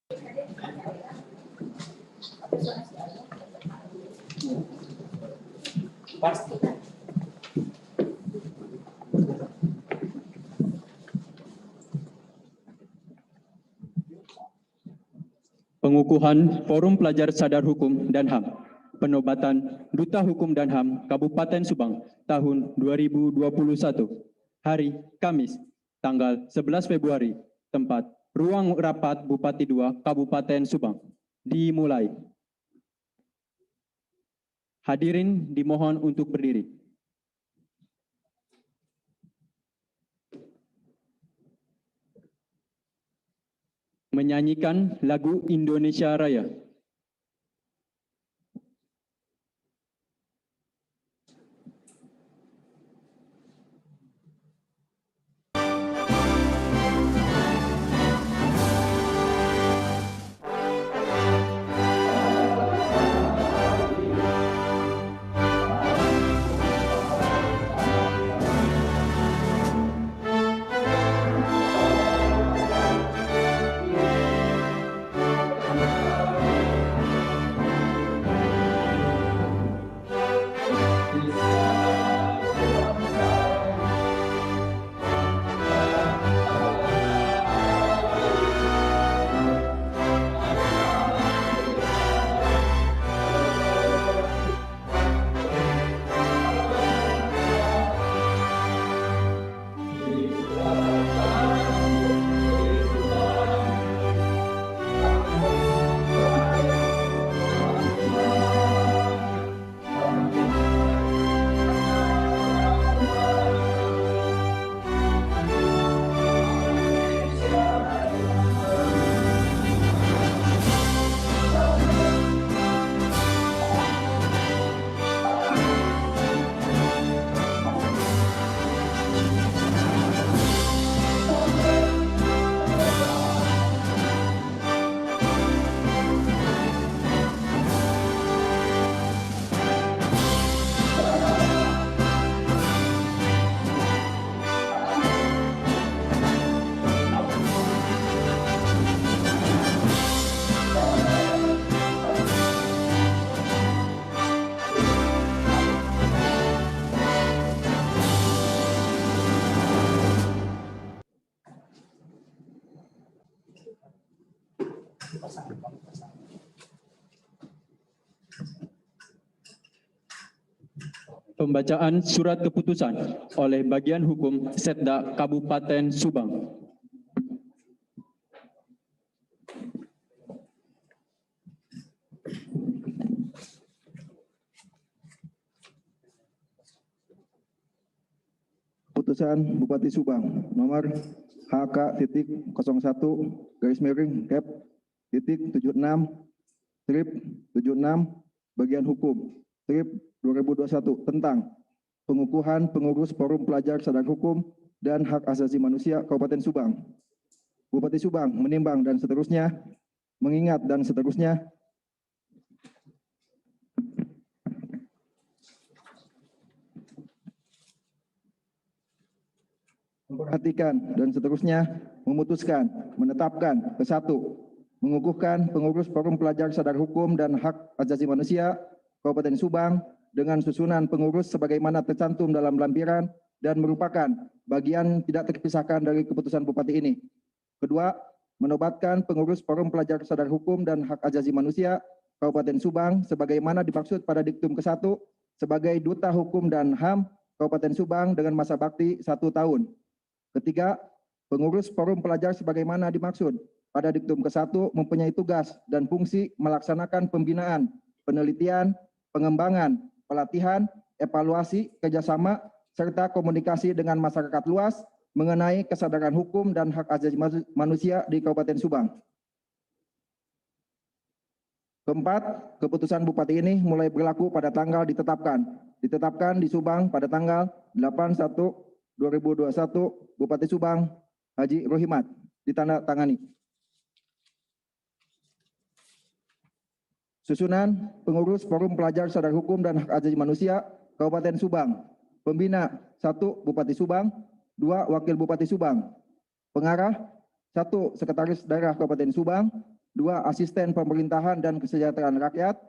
Pengukuhan Forum Pelajar Sadar Hukum dan HAM, penobatan Duta Hukum dan HAM Kabupaten Subang tahun 2021, hari Kamis, tanggal 11 Februari, tempat Ruang Rapat Bupati II Kabupaten Subang, dimulai. Hadirin dimohon untuk berdiri. Menyanyikan lagu Indonesia Raya. Pembacaan surat keputusan oleh Bagian Hukum Setda Kabupaten Subang. Keputusan Bupati Subang nomor HK.01-76/76 Bagian Hukum 2021 tentang pengukuhan pengurus Forum Pelajar Sadar Hukum dan Hak Asasi Manusia Kabupaten Subang. Bupati Subang menimbang dan seterusnya, mengingat dan seterusnya, memperhatikan dan seterusnya, memutuskan, menetapkan ke satu, mengukuhkan pengurus Forum Pelajar Sadar Hukum dan Hak Asasi Manusia Kabupaten Subang dengan susunan pengurus sebagaimana tercantum dalam lampiran dan merupakan bagian tidak terpisahkan dari keputusan Bupati ini. Kedua, menobatkan pengurus Forum Pelajar Sadar Hukum dan Hak Asasi Manusia Kabupaten Subang sebagaimana dimaksud pada diktum ke-1 sebagai Duta Hukum dan HAM Kabupaten Subang dengan masa bakti 1 tahun. Ketiga, pengurus Forum Pelajar sebagaimana dimaksud pada diktum ke-1 mempunyai tugas dan fungsi melaksanakan pembinaan, penelitian, pengembangan, pelatihan, evaluasi, kerjasama, serta komunikasi dengan masyarakat luas mengenai kesadaran hukum dan hak asasi manusia di Kabupaten Subang. Keempat, keputusan Bupati ini mulai berlaku pada tanggal ditetapkan di Subang pada tanggal 8/1/2021 Bupati Subang Haji Rohimat ditandatangani. Susunan pengurus Forum Pelajar Sadar Hukum dan Hak Asasi Manusia Kabupaten Subang. Pembina 1 Bupati Subang, 2 Wakil Bupati Subang. Pengarah 1 Sekretaris Daerah Kabupaten Subang, 2. Asisten pemerintahan dan kesejahteraan rakyat.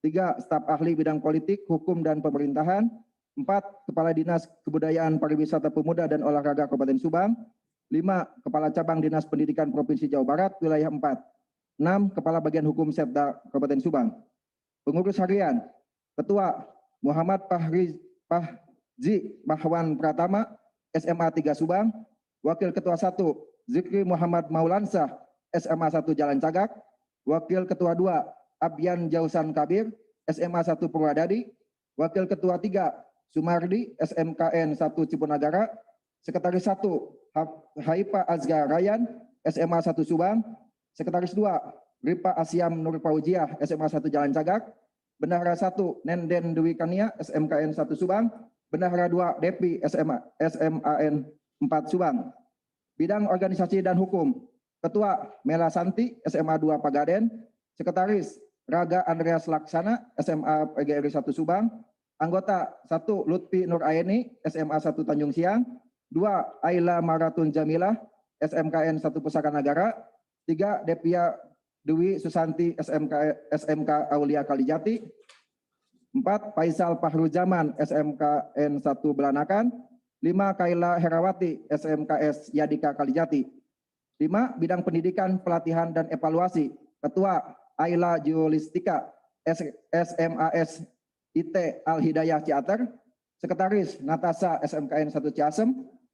3. Staf ahli bidang politik, hukum, dan pemerintahan. 4. Kepala Dinas Kebudayaan Pariwisata Pemuda dan Olahraga Kabupaten Subang. 5. Kepala Cabang Dinas Pendidikan Provinsi Jawa Barat, wilayah 4. 6. Kepala Bagian Hukum Setda Kabupaten Subang. Pengurus harian, Ketua Muhammad Pahji Mahwan Pratama, SMA 3 Subang. Wakil Ketua 1 Zikri Muhammad Maulansah, SMA 1 Jalan Cagak. Wakil Ketua 2 Abyan Jausan Kabir, SMA 1 Purwadadi. Wakil Ketua 3 Sumardi, SMKN 1 Cipunagara. Sekretaris 1 Haifa Azgar Rayan, SMA 1 Subang. Sekretaris 2 Ripa Asyam Nur Fauziah, SMA 1 Jalan Cagak. Bendahara 1 Nenden Dwi Kania, SMKN 1 Subang. Bendahara 2 Depi, SMAN 4 Subang. Bidang organisasi dan hukum, Ketua Mela Santi, SMA 2 Pagaden. Sekretaris Raga Andreas Laksana, SMA PGRI 1 Subang. Anggota 1 Lutfi Nur Aini, SMA 1 Tanjung Siang. 2 Aila Maratun Jamilah, SMKN 1 Pusaka Negara. 3 Devia Dewi Susanti, SMK Aulia Kalijati. 4 Faisal Fahruzaman, SMKN 1 Belanakan. 5 Kaila Herawati, SMKS Yadika Kalijati. 5 Bidang Pendidikan, Pelatihan, dan Evaluasi, Ketua Aila Julistika, SMAS IT Al Hidayah Ciater. Sekretaris Natasa, SMKN 1 Ciasem.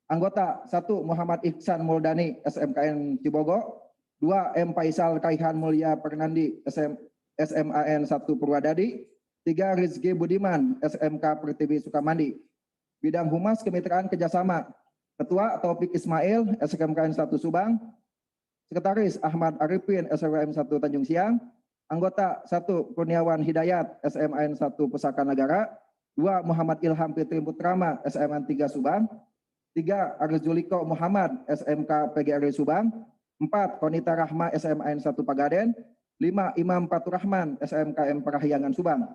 Anggota 1 Muhammad Ihsan Muldani, SMKN Cibogo. 2 M Faisal Kaihan Mulia Pernandi, SMAN 1 Purwadadi. 3 Rizky Budiman, SMK Pertiwi Sukamandi. Bidang Humas Kemitraan Kerjasama, Ketua Taufik Ismail, SMKN 1 Subang. Sekretaris Ahmad Arifin, SWM 1 Tanjung Siang. Anggota 1 Kurniawan Hidayat, SMAN 1 Pusaka Negara. 2 Muhammad Ilham Fitri Putrama, SMAN 3 Subang. 3 Arif Juliko Muhammad, SMK PGRI Subang. 4 Konita Rahma, SMAN 1 Pagaden. 5 Imam Fatur Rahman, SMKM Parahyangan Subang.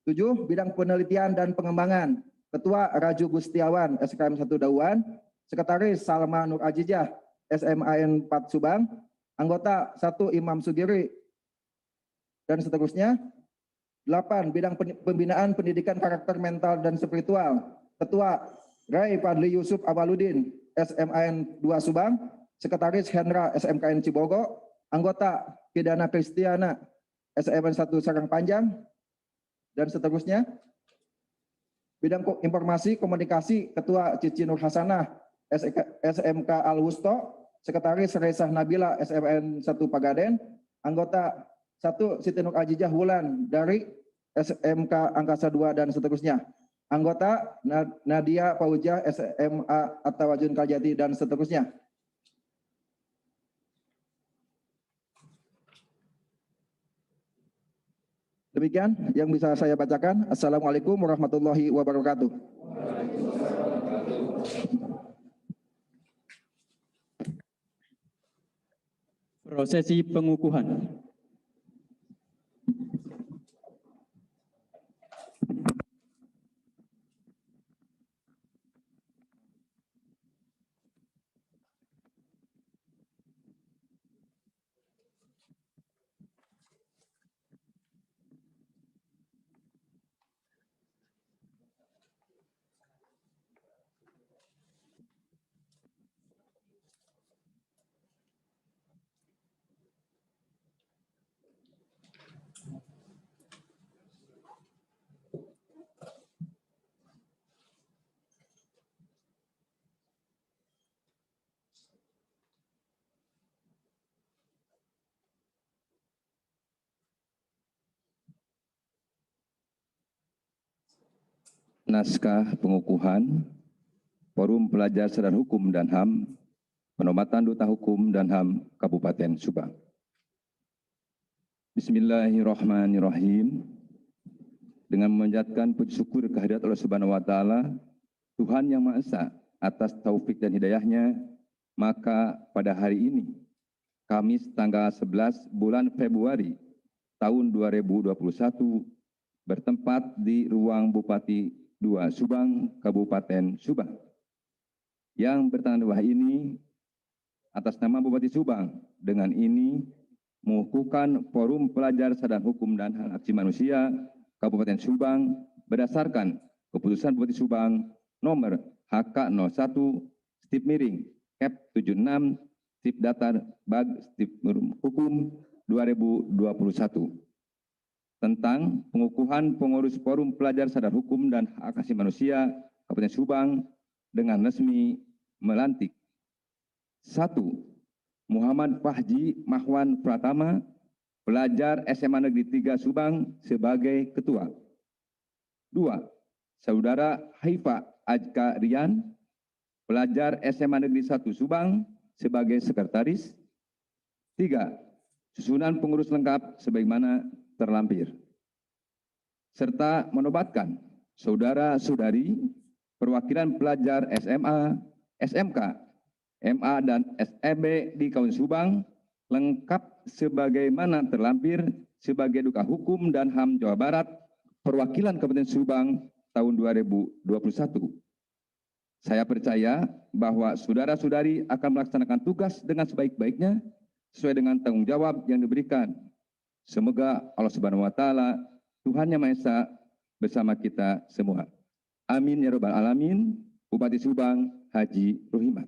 7 Bidang Penelitian dan Pengembangan, Ketua Raju Gustiawan, SKM 1 Dauan. Sekretaris Salma Nur Ajijah, SMAN 4 Subang. Anggota 1 Imam Sugiri, dan seterusnya. 8 Bidang Pembinaan Pendidikan Karakter Mental dan Spiritual, Ketua Rai Fadli Yusuf Awaludin, SMAN 2 Subang. Sekretaris Hendra, SMKN Cibogo. Anggota Kidana Kristiana, SMN 1 Sarang Panjang, dan seterusnya. Bidang Informasi Komunikasi, Ketua Cici Nur Hasanah, SMK Al-Wusto. Sekretaris Resah Nabila, SMN 1 Pagaden. Anggota 1 Siti Nur Ajijah Wulan dari SMK Angkasa 2, dan seterusnya. Anggota Nadia Faujah, SMA At-Tawajun Kaljati, dan seterusnya. Demikian yang bisa saya bacakan. Assalamualaikum warahmatullahi wabarakatuh. Prosesi pengukuhan. Naskah pengukuhan Forum Pelajar Sadar Hukum dan HAM, Penobatan Duta Hukum dan HAM Kabupaten Subang. Bismillahirrahmanirrahim. Dengan memanjatkan puji syukur kehadirat Allah Subhanahu wa Ta'ala, Tuhan Yang Maha Esa, atas taufik dan hidayahnya, maka pada hari ini, Kamis tanggal 11 bulan Februari tahun 2021, bertempat di Ruang Bupati 2 Subang, Kabupaten Subang. Yang bertanda bawah ini, atas nama Bupati Subang, dengan ini mengukuhkan Forum Pelajar Sadar Hukum dan Hak Asasi Manusia Kabupaten Subang berdasarkan Keputusan Bupati Subang nomor HK01-76-76-Bag-Hukum 2021 tentang pengukuhan pengurus Forum Pelajar Sadar Hukum dan Hak Asasi Manusia Kabupaten Subang dengan resmi melantik 1. Muhammad Fahji Mahwan Pratama, pelajar SMA Negeri 3 Subang sebagai Ketua. 2. Saudara Haifa Ajka Rian, pelajar SMA Negeri 1 Subang sebagai Sekretaris. 3. Susunan pengurus lengkap sebagaimana terlampir. Serta menobatkan saudara-saudari perwakilan pelajar SMA, SMK, MA dan SEB di Kabupaten Subang lengkap sebagaimana terlampir sebagai Duka Hukum dan HAM Jawa Barat perwakilan Kabupaten Subang tahun 2021. Saya percaya bahwa saudara-saudari akan melaksanakan tugas dengan sebaik-baiknya sesuai dengan tanggung jawab yang diberikan. Semoga Allah Subhanahu wa taala, Tuhan Yang Maha Esa bersama kita semua. Amin ya rabbal alamin. Bupati Subang Haji Rohimat.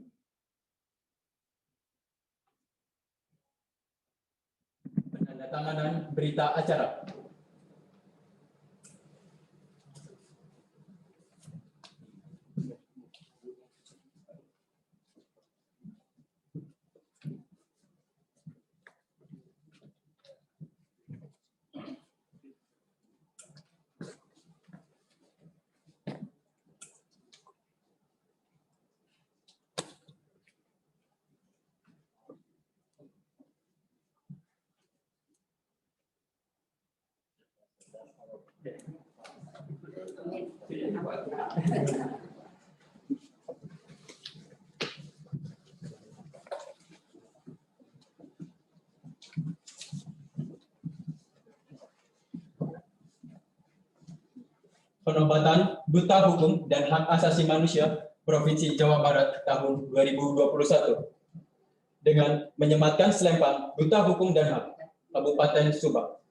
Penandatanganan berita acara. Penobatan Duta Hukum dan Hak Asasi Manusia Provinsi Jawa Barat tahun 2021 dengan menyematkan selempang Duta Hukum dan HAM Kabupaten Subang.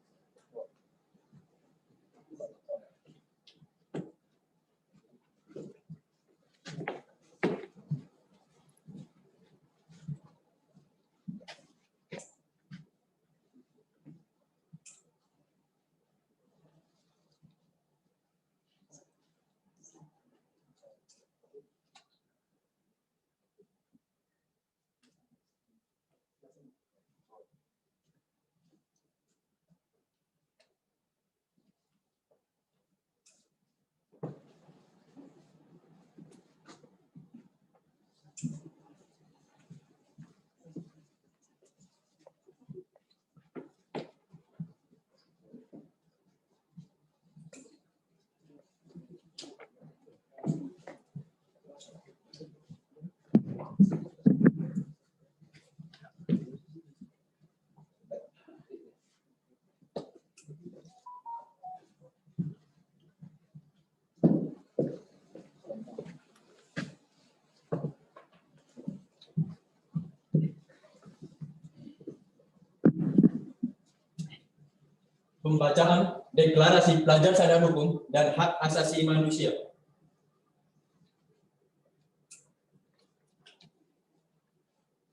Pembacaan Deklarasi Pelajar Sadar Hukum dan Hak Asasi Manusia.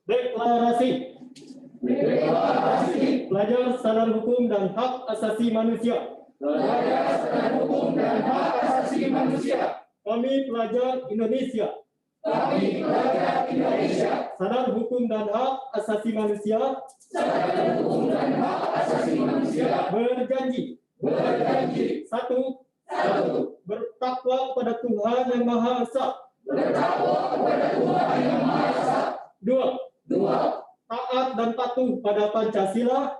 Deklarasi Pelajar Sadar Hukum dan Hak Asasi Manusia. Kami pelajar Indonesia. Sadar hukum dan hak asasi manusia. Berjanji. Satu. Bertakwa kepada Tuhan Yang Maha Esa. Dua. Taat dan patuh pada Pancasila.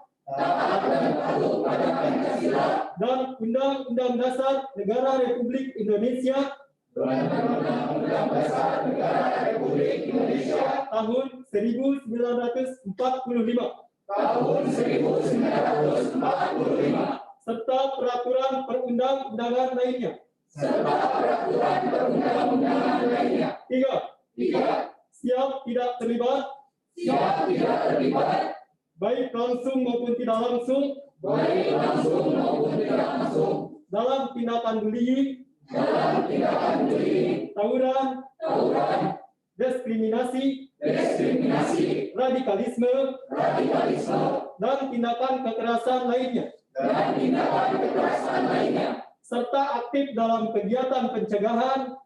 Dan Undang-Undang Dasar Negara Republik Indonesia. Tahun 1945. Serta peraturan perundang-undangan lainnya. Tiga. Siap tidak terlibat baik langsung maupun tidak langsung, dalam tindakan bullying, tawuran, diskriminasi, radikalisme, dan tindakan kekerasan lainnya, serta aktif dalam kegiatan pencegahan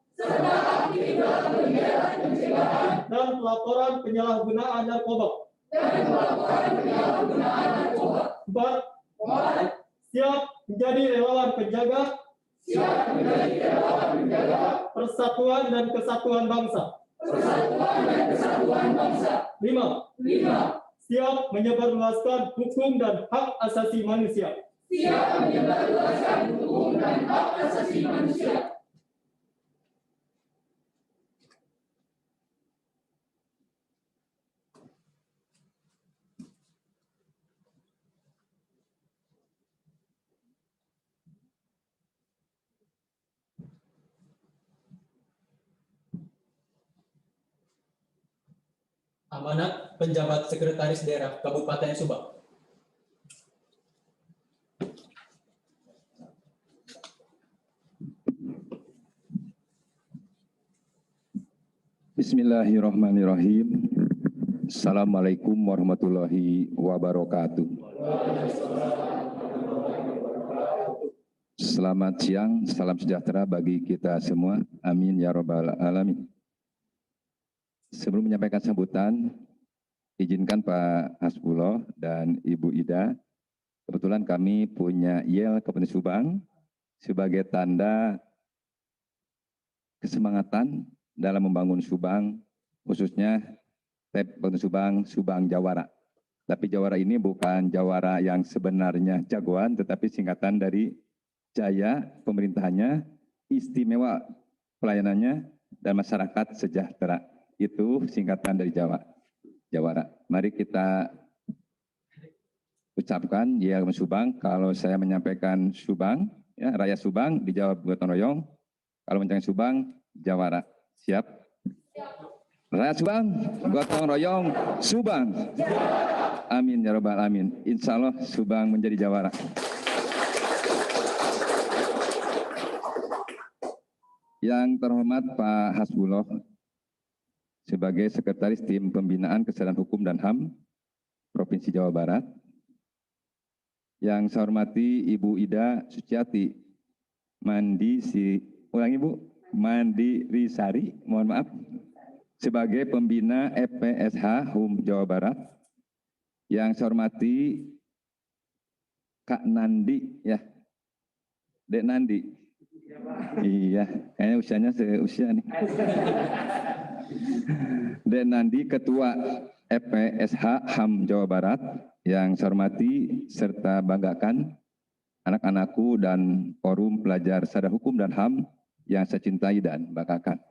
dan pelaporan penyalahgunaan narkoba. 4. Siap menjadi relawan penjaga persatuan dan kesatuan bangsa. 5. Siap menyebarluaskan hukum dan hak asasi manusia. Amanat Penjabat Sekretaris Daerah Kabupaten Subang. Bismillahirrahmanirrahim. Assalamualaikum warahmatullahi wabarakatuh. Selamat siang, salam sejahtera bagi kita semua. Amin ya rabbal alamin. Sebelum menyampaikan sambutan, izinkan Pak Hasbullah dan Ibu Ida, kebetulan kami punya yel Kabupaten Subang sebagai tanda kesemangatan dalam membangun Subang, khususnya Kabupaten Subang, Subang Jawara. Tapi Jawara ini bukan Jawara yang sebenarnya jagoan, tetapi singkatan dari Jaya pemerintahannya, istimewa pelayanannya, dan masyarakat sejahtera. Itu singkatan dari Jawara. Mari kita ucapkan ya Subang. Kalau saya menyampaikan Subang, ya, Raya Subang dijawab gotong royong. Kalau menyampaikan Subang, Jawara. Siap? Raya Subang, gotong royong, Subang. Amin ya rabbal alamin. Insya Allah Subang menjadi Jawara. Yang terhormat Pak Hasbullah sebagai Sekretaris Tim Pembinaan Kesadaran Hukum dan HAM Provinsi Jawa Barat. Yang saya hormati Ibu Ida Suciati Mandirisari, mohon maaf, sebagai Pembina FPSH HUM Jawa Barat. Yang saya hormati Kak Nandi, ya, Dek Nandi. Iya, kayaknya usianya seusia nih. Dek Nandi, Ketua FPSH HAM Jawa Barat, yang saya hormati serta banggakan anak-anakku dan Forum Pelajar Sadar Hukum dan HAM yang saya cintai dan banggakan.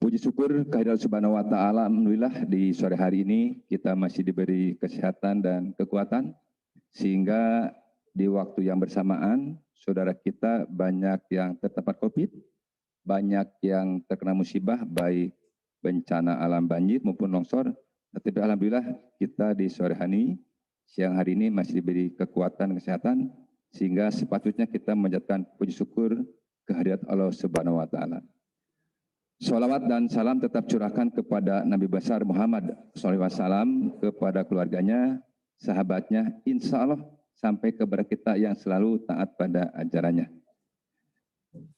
Puji syukur kehadirat Subhanahu wa Ta'ala, alhamdulillah di sore hari ini kita masih diberi kesehatan dan kekuatan, sehingga di waktu yang bersamaan saudara kita banyak yang terpapar COVID, banyak yang terkena musibah, baik bencana alam banjir maupun longsor. Tapi alhamdulillah kita di sore hari, siang hari ini masih diberi kekuatan dan kesehatan, sehingga sepatutnya kita menjadikan puji syukur kehadirat Allah Subhanahu wa Ta'ala. Sholawat dan salam tetap curahkan kepada Nabi besar Muhammad SAW, kepada keluarganya, sahabatnya, insya Allah sampai kepada kita yang selalu taat pada ajarannya.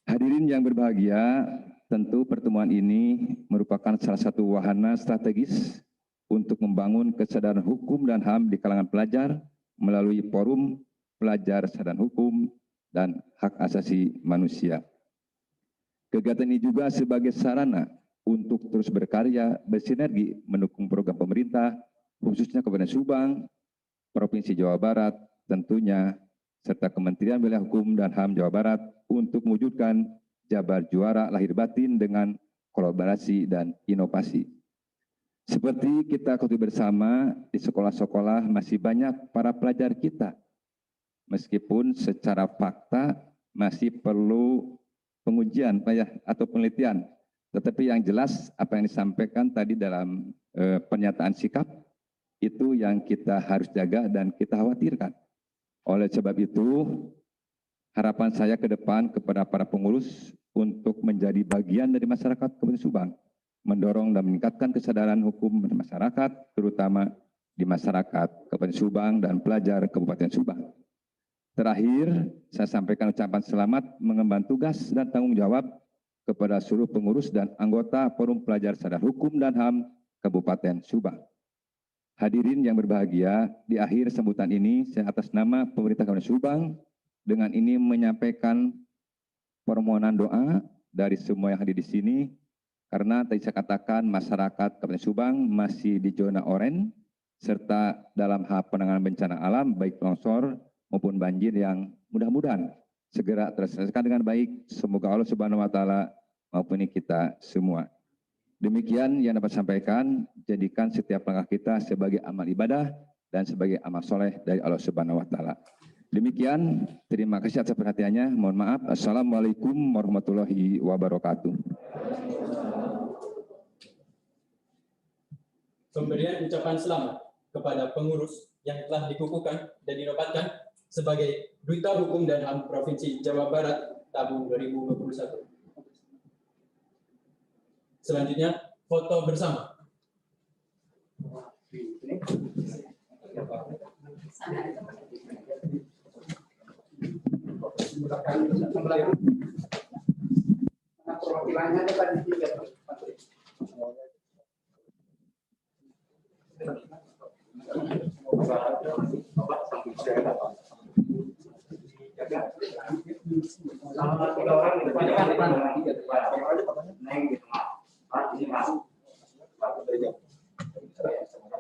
Hadirin yang berbahagia, tentu pertemuan ini merupakan salah satu wahana strategis untuk membangun kesadaran hukum dan HAM di kalangan pelajar melalui Forum Pelajar Sadar Hukum dan Hak Asasi Manusia. Kegiatan ini juga sebagai sarana untuk terus berkarya, bersinergi, mendukung program pemerintah, khususnya Kabupaten Subang, Provinsi Jawa Barat, tentunya, serta Kementerian Wilayah Hukum dan HAM Jawa Barat untuk mewujudkan Jabar Juara lahir batin dengan kolaborasi dan inovasi. Seperti kita ketahui bersama, di sekolah-sekolah masih banyak para pelajar kita, meskipun secara fakta masih perlu pengujian atau penelitian. Tetapi yang jelas apa yang disampaikan tadi dalam pernyataan sikap, Itu yang kita harus jaga dan kita khawatirkan. Oleh sebab itu, harapan saya ke depan kepada para pengurus untuk menjadi bagian dari masyarakat Kabupaten Subang, mendorong dan meningkatkan kesadaran hukum masyarakat, terutama di masyarakat Kabupaten Subang dan pelajar Kabupaten Subang. Terakhir, saya sampaikan ucapan selamat mengemban tugas dan tanggung jawab kepada seluruh pengurus dan anggota Forum Pelajar Sadar Hukum dan HAM Kabupaten Subang. Hadirin yang berbahagia, di akhir sambutan ini, saya atas nama pemerintah Kabupaten Subang, dengan ini menyampaikan permohonan doa dari semua yang hadir di sini, karena tadi saya katakan masyarakat Kabupaten Subang masih di zona oranye, serta dalam hal penanganan bencana alam, baik longsor maupun banjir yang mudah-mudahan segera terselesaikan dengan baik. Semoga Allah Subhanahu wa Ta'ala maupun kita semua. Demikian yang dapat sampaikan, jadikan setiap langkah kita sebagai amal ibadah dan sebagai amal soleh dari Allah Subhanahu wa Ta'ala. Demikian, terima kasih atas perhatiannya. Mohon maaf. Assalamualaikum warahmatullahi wabarakatuh. Pemberian ucapan selamat kepada pengurus yang telah dikukuhkan dan dinobatkan sebagai Duta Hukum dan HAM Provinsi Jawa Barat tahun 2021. Selanjutnya, foto bersama. Perwakilannya depan di tiga.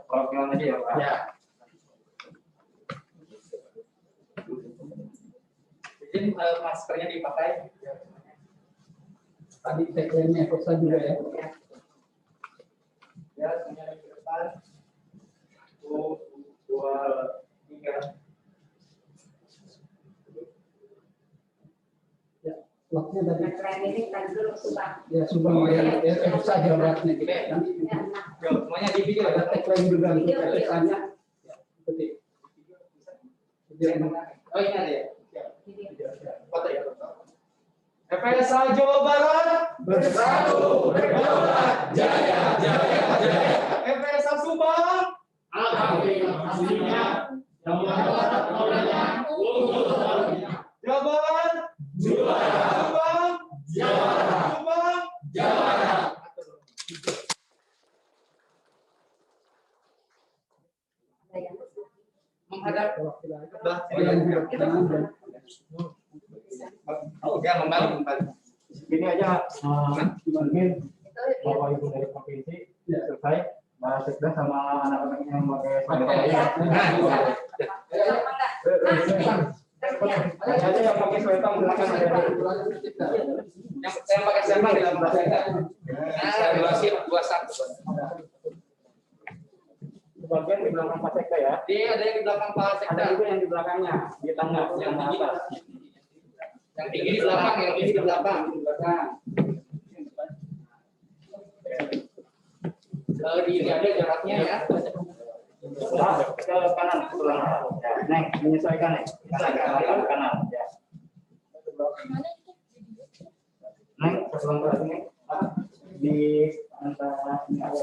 Perwakilan aja ya, Pak. Ya. Izin maskernya dipakai. Tadi tagline-nya Kosa juga ya. Ya, semuanya ke depan. 1, 2, 3. Ya, waktunya tadi. Tagline ini kan dulu Subang. Ya, Subang ya. Ya, saja beratnya gitu. Semuanya di video ada tagline juga untuk tulisannya. Ya, ikuti. Oh, ini ada ya. Foto ya. FPSA Jawa Barat bersatu, berdaulat, jaya, jaya, jaya. FPSA Subang, alhamdulillah, Jawa Barat maulanya, Jawa Barat, juara, Subang, juara, Subang, juara. Menghadap ya, kembali. Ini aja, mungkin Bapak Ibu dari provinsi selesai bahas sekda sama anak-anak yang pakai aja yang pakai sweater silakan ada yang pakai sweater di dalam bahasa kita. 21. Bagian di belakang Pak Sekda ya. Dia ada yang di belakang Pak Sekda. Ada juga yang di belakangnya, di tengah, yang di atas. Yang tinggi di belakang, yang tinggi di belakang. Di belakang. Dilihat ada jaraknya ya. Ke kanan, ke belakang. Ya, Neng, menyesuaikan Neng. Kanan, ya. Neng, ke belakang sini. Di antara ini ada.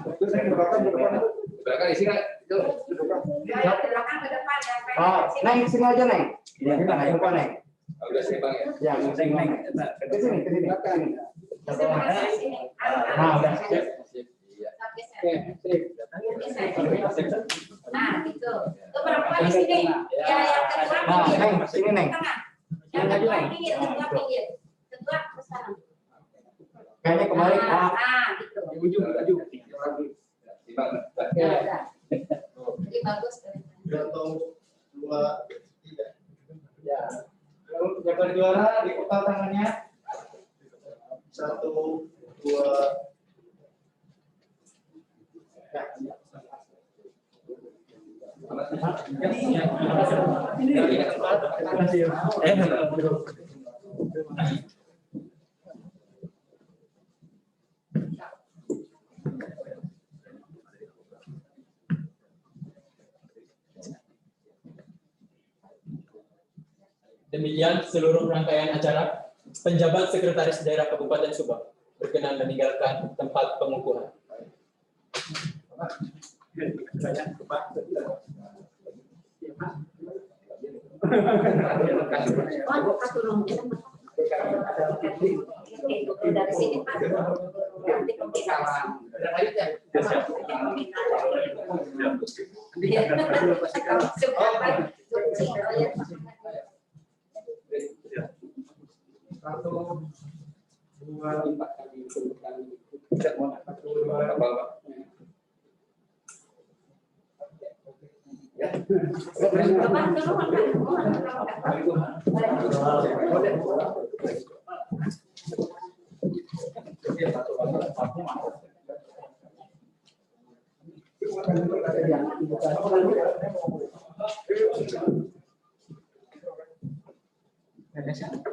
Itu saya di belakang, di depan itu. Belakang di sini itu. Di belakang ke depan ya. Oh, Neng, sini aja Neng. Iya, kita naik depan Neng. Udah seimbang ya? Ya, sini Neng. Ke sini, ke sini. Nah, udah. Nah, gitu. Tuh perempuan di sini. Ya, yang ketua Nah, pinggir. Neng, sini Neng. Tengah. Yang ketua pinggir, ketua pinggir. Ketua ke sana. Kayaknya kembali. Nah, gitu. Di ujung. Ya, udah. Jadi bagus. 2, 3. Ya. Yang berjuara diputar tangannya. 1, 2. Demikian seluruh rangkaian acara. Penjabat Sekretaris Daerah Kabupaten Subang berkenan meninggalkan tempat pengukuhan. Dari sini Pak.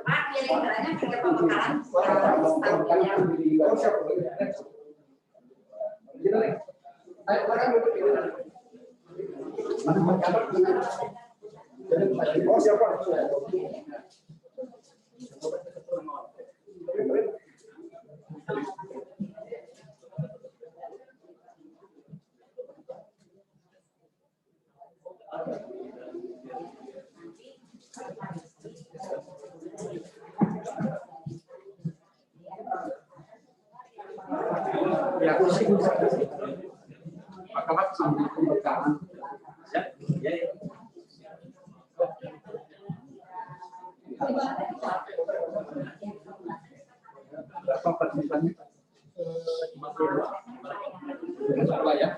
Pak, kira-kiranya pakai pembekalan Ya, kursi. Maka sambil pembekalan. Ya. Berapa partisipannya? 52 ya.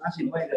Masih baik.